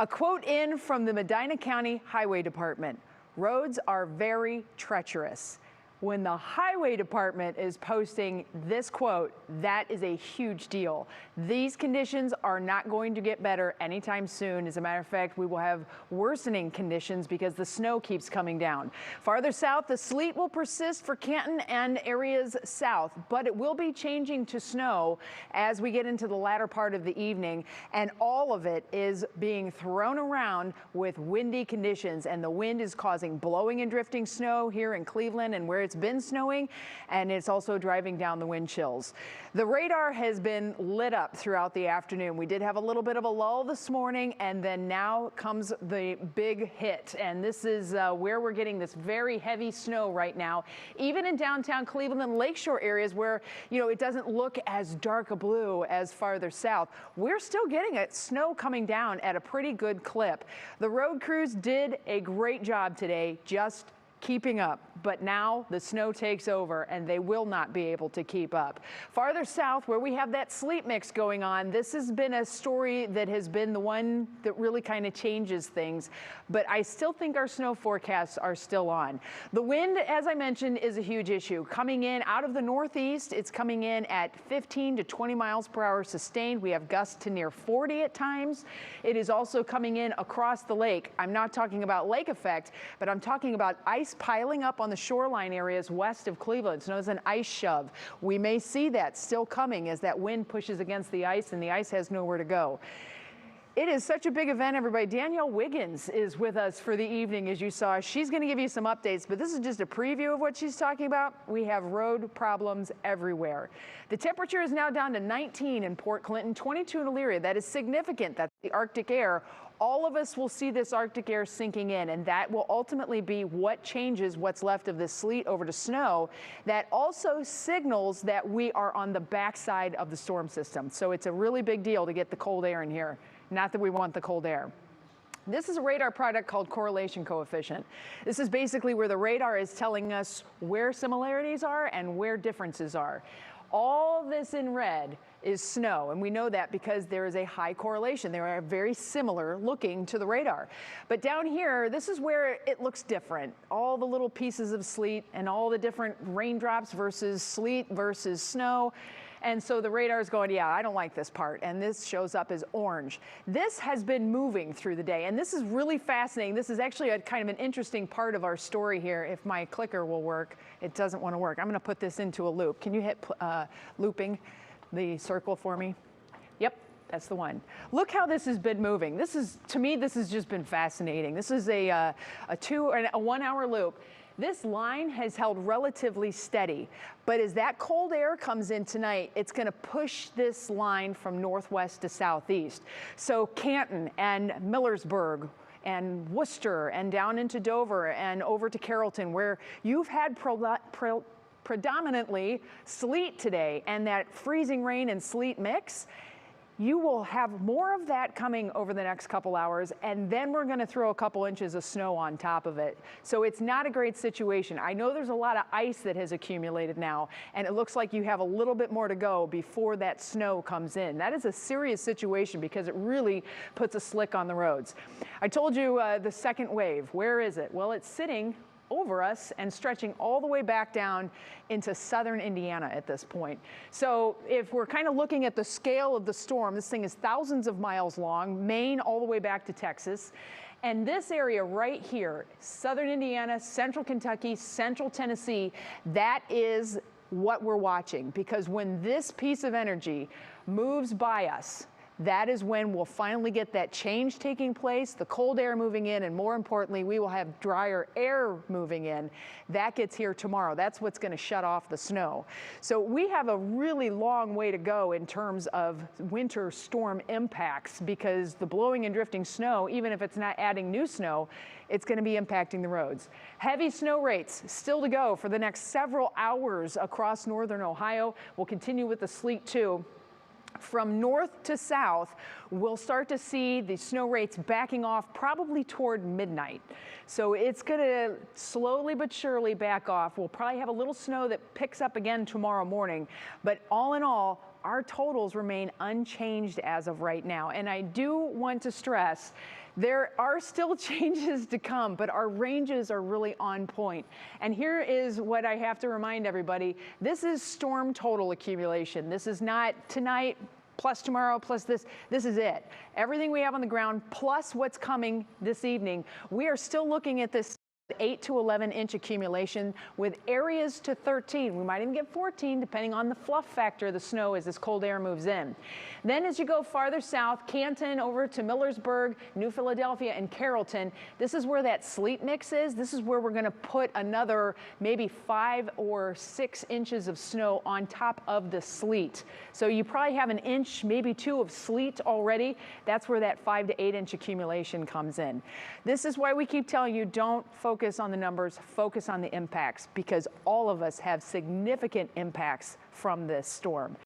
A quote in from the Medina County Highway Department: roads are very treacherous. When the highway department is posting this quote, that is a huge deal. These conditions are not going to get better anytime soon. As a matter of fact, we will have worsening conditions because the snow keeps coming down. Farther south, the sleet will persist for Canton and areas south, but it will be changing to snow as we get into the latter part of the evening, and all of it is being thrown around with windy conditions, and the wind is causing blowing and drifting snow here in Cleveland and where it's been snowing, and it's also driving down the wind chills. The radar has been lit up throughout the afternoon. We did have a little bit of a lull this morning, and then now comes the big hit, and this is where we're getting this very heavy snow right now, even in downtown Cleveland and lakeshore areas where, you know, it doesn't look as dark a blue as farther south. We're still getting it, snow coming down at a pretty good clip. The road crews did a great job today, just keeping up, but now the snow takes over and they will not be able to keep up. Farther south, where we have that sleet mix going on, this has been a story that has been the one that really kind of changes things, but I still think our snow forecasts are still on. The wind, as I mentioned, is a huge issue. Coming in out of the northeast, it's coming in at 15 to 20 miles per hour sustained. We have gusts to near 40 at times. It is also coming in across the lake. I'm not talking about lake effect, but I'm talking about ice piling up on the shoreline areas west of Cleveland. It's known as an ice shove. We may see that still coming as that wind pushes against the ice and the ice has nowhere to go. It is such a big event, everybody. Danielle Wiggins is with us for the evening, as you saw. She's going to give you some updates, but this is just a preview of what she's talking about. We have road problems everywhere. The temperature is now down to 19 in Port Clinton, 22 in Elyria. That is significant. That's the Arctic air. All of us will see this Arctic air sinking in, and that will ultimately be what changes what's left of this sleet over to snow. That also signals that we are on the backside of the storm system. So it's a really big deal to get the cold air in here. Not that we want the cold air. This is a radar product called correlation coefficient. This is basically where the radar is telling us where similarities are and where differences are. All this in red is snow, and we know that because there is a high correlation. They are very similar looking to the radar. But down here, this is where it looks different. All the little pieces of sleet and all the different raindrops versus sleet versus snow. And so the radar is going, yeah, I don't like this part. And this shows up as orange. This has been moving through the day. And this is really fascinating. This is actually a kind of an interesting part of our story here. If my clicker will work, it doesn't want to work. I'm going to put this into a loop. Can you hit looping the circle for me? Yep. That's the one. Look how this has been moving. This is, to me, this has just been fascinating. This is a 1 hour loop. This line has held relatively steady, but as that cold air comes in tonight, it's going to push this line from northwest to southeast. So Canton and Millersburg and Worcester and down into Dover and over to Carrollton, where you've had predominantly sleet today, and that freezing rain and sleet mix, you will have more of that coming over the next couple hours, and then we're going to throw a couple inches of snow on top of it. So it's not a great situation. I know there's a lot of ice that has accumulated now, and it looks like you have a little bit more to go before that snow comes in. That is a serious situation because it really puts a slick on the roads. I told you the second wave. Where is it? Well, it's sitting over us and stretching all the way back down into southern Indiana at this point. So if we're kind of looking at the scale of the storm, this thing is thousands of miles long, Maine all the way back to Texas. And this area right here, southern Indiana, central Kentucky, central Tennessee, that is what we're watching, because when this piece of energy moves by us, that is when we'll finally get that change taking place, the cold air moving in, and more importantly, we will have drier air moving in. That gets here tomorrow. That's what's going to shut off the snow. So we have a really long way to go in terms of winter storm impacts, because the blowing and drifting snow, even if it's not adding new snow, it's going to be impacting the roads. Heavy snow rates still to go for the next several hours across northern Ohio. We'll continue with the sleet too. From north to south, we'll start to see the snow rates backing off probably toward midnight. So it's going to slowly but surely back off. We'll probably have a little snow that picks up again tomorrow morning. But all in all, our totals remain unchanged as of right now. And I do want to stress, there are still changes to come, but our ranges are really on point. And here is what I have to remind everybody. This is storm total accumulation. This is not tonight plus tomorrow plus this. This is it. Everything we have on the ground plus what's coming this evening. We are still looking at this 8 to 11 inch accumulation with areas to 13. We might even get 14 depending on the fluff factor of the snow as this cold air moves in. Then as you go farther south, Canton over to Millersburg, New Philadelphia, and Carrollton, this is where that sleet mix is. This is where we're going to put another maybe 5 or 6 inches of snow on top of the sleet. So you probably have an inch, maybe 2 of sleet already. That's where that 5 to 8 inch accumulation comes in. This is why we keep telling you, don't focus on the numbers, focus on the impacts, because all of us have significant impacts from this storm.